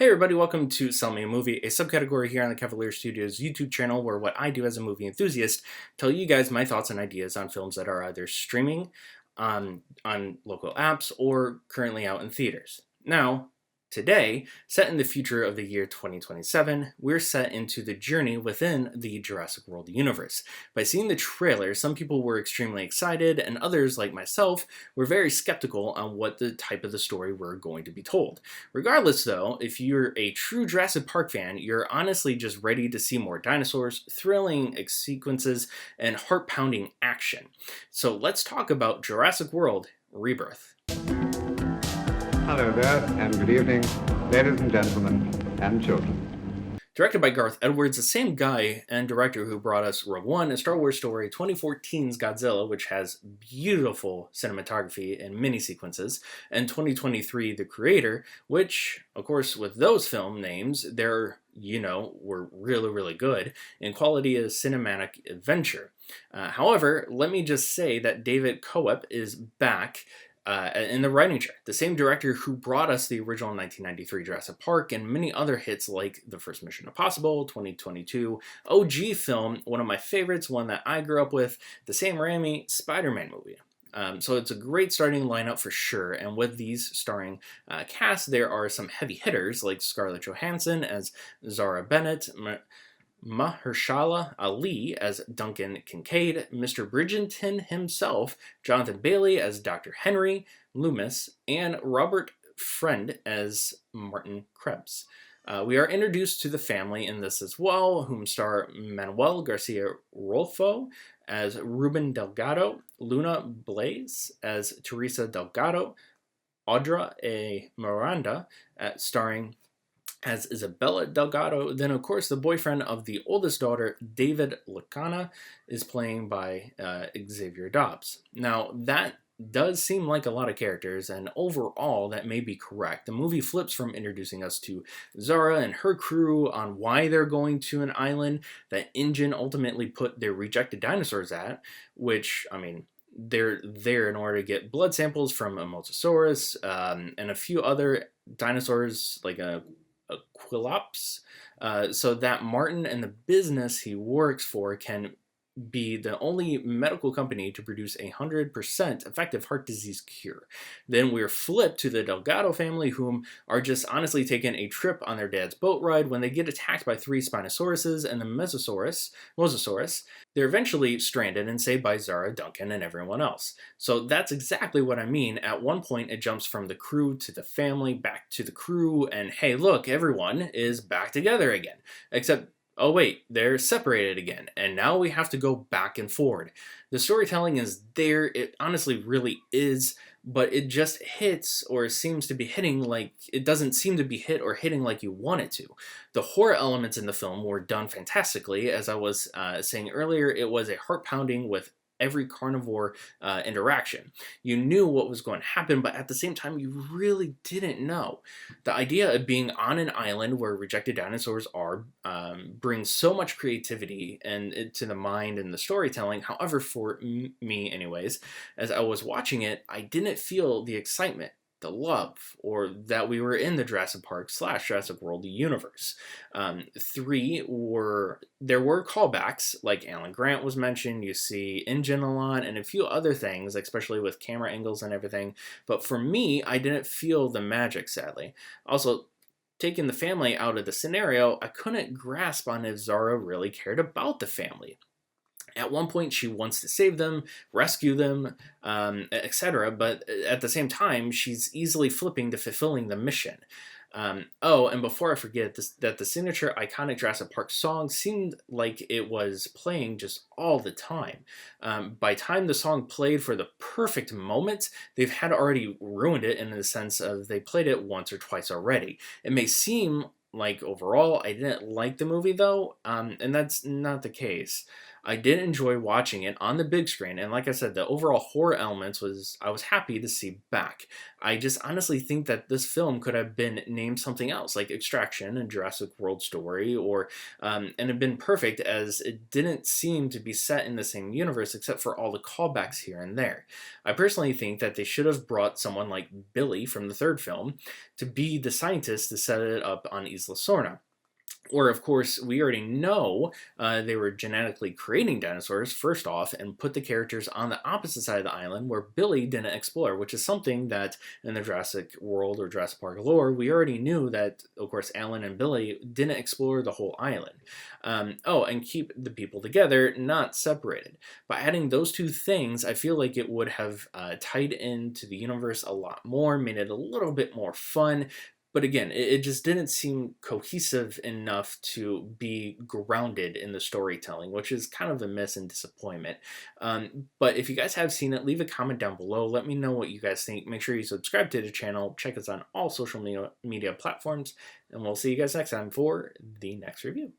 Hey everybody, welcome to Sell Me a Movie, a subcategory here on the Cavalier Studios YouTube channel where what I do as a movie enthusiast tell you guys my thoughts and ideas on films that are either streaming on local apps or currently out in theaters. Now, today, set in the future of the year 2027, we're set into the journey within the Jurassic World universe. By seeing the trailer, some people were extremely excited and others, like myself, were very skeptical on what the type of the story we're going to be told. Regardless though, if you're a true Jurassic Park fan, you're honestly just ready to see more dinosaurs, thrilling sequences, and heart-pounding action. So let's talk about Jurassic World Rebirth. Hello there, and good evening, ladies and gentlemen, and children. Directed by Garth Edwards, the same guy and director who brought us Rogue One, A Star Wars Story, 2014's Godzilla, which has beautiful cinematography and mini sequences, and 2023 The Creator, which, of course, with those film names, were really good in quality of cinematic adventure. However, let me just say that David Coep is back in the writing chair. The same director who brought us the original 1993 Jurassic Park and many other hits like The First Mission Impossible, 2022, OG film, one of my favorites, one that I grew up with, the Sam Raimi Spider-Man movie. So it's a great starting lineup for sure, and with these starring cast, there are some heavy hitters like Scarlett Johansson as Zara Bennett, Mahershala Ali as Duncan Kincaid, Mr. Bridgerton himself, Jonathan Bailey as Dr. Henry Loomis, and Robert Friend as Martin Krebs. We are introduced to the family in this as well, whom star Manuel Garcia Rolfo as Ruben Delgado, Luna Blaze as Teresa Delgado, Audra A. Miranda starring as Isabella Delgado. Then, of course, the boyfriend of the oldest daughter, David Lacana, is playing by Xavier Dobbs. Now, that does seem like a lot of characters, and overall, that may be correct. The movie flips from introducing us to Zara and her crew on why they're going to an island that InGen ultimately put their rejected dinosaurs at, which, I mean, they're there in order to get blood samples from a Mosasaurus and a few other dinosaurs, like a Quilops, so that Martin and the business he works for can be the only medical company to produce 100% effective heart disease cure. Then we're flipped to the Delgado family, whom are just honestly taking a trip on their dad's boat ride when they get attacked by 3 Spinosauruses and the Mosasaurus. They're eventually stranded and saved by Zara, Duncan, and everyone else. So that's exactly what I mean. At one point, it jumps from the crew to the family, back to the crew, and hey, look, everyone is back together again. Except, oh wait, they're separated again, and now we have to go back and forward. The storytelling is there, it honestly really is, but it just hits or seems to be hitting like, it doesn't seem to be hit or hitting like you want it to. The horror elements in the film were done fantastically. As I was saying earlier, it was a heart-pounding with every carnivore interaction. You knew what was going to happen, but at the same time, you really didn't know. The idea of being on an island where rejected dinosaurs are brings so much creativity and to the mind and the storytelling. However, for me anyways, as I was watching it, I didn't feel the excitement, the love, or that we were in the Jurassic Park / Jurassic World universe. There were callbacks, like Alan Grant was mentioned, you see InGen a lot, and a few other things, especially with camera angles and everything, but for me, I didn't feel the magic, sadly. Also, taking the family out of the scenario, I couldn't grasp on if Zara really cared about the family. At one point, she wants to save them, rescue them, etc., but at the same time, she's easily flipping to fulfilling the mission. And before I forget, that the signature iconic Jurassic Park song seemed like it was playing just all the time. By time the song played for the perfect moment, they've had already ruined it in the sense of they played it once or twice already. It may seem like overall I didn't like the movie though, and that's not the case. I did enjoy watching it on the big screen, and like I said, the overall horror elements I was happy to see back. I just honestly think that this film could have been named something else, like Extraction, a Jurassic World story, or and have been perfect, as it didn't seem to be set in the same universe except for all the callbacks here and there. I personally think that they should have brought someone like Billy from the third film to be the scientist to set it up on Isla Sorna. Or, of course, we already know they were genetically creating dinosaurs, first off, and put the characters on the opposite side of the island where Billy didn't explore, which is something that in the Jurassic World or Jurassic Park lore, we already knew that, of course, Alan and Billy didn't explore the whole island. And keep the people together, not separated. By adding those two things, I feel like it would have tied into the universe a lot more, made it a little bit more fun. But again, it just didn't seem cohesive enough to be grounded in the storytelling, which is kind of a miss and disappointment. But if you guys have seen it, leave a comment down below. Let me know what you guys think. Make sure you subscribe to the channel. Check us on all social media platforms. And we'll see you guys next time for the next review.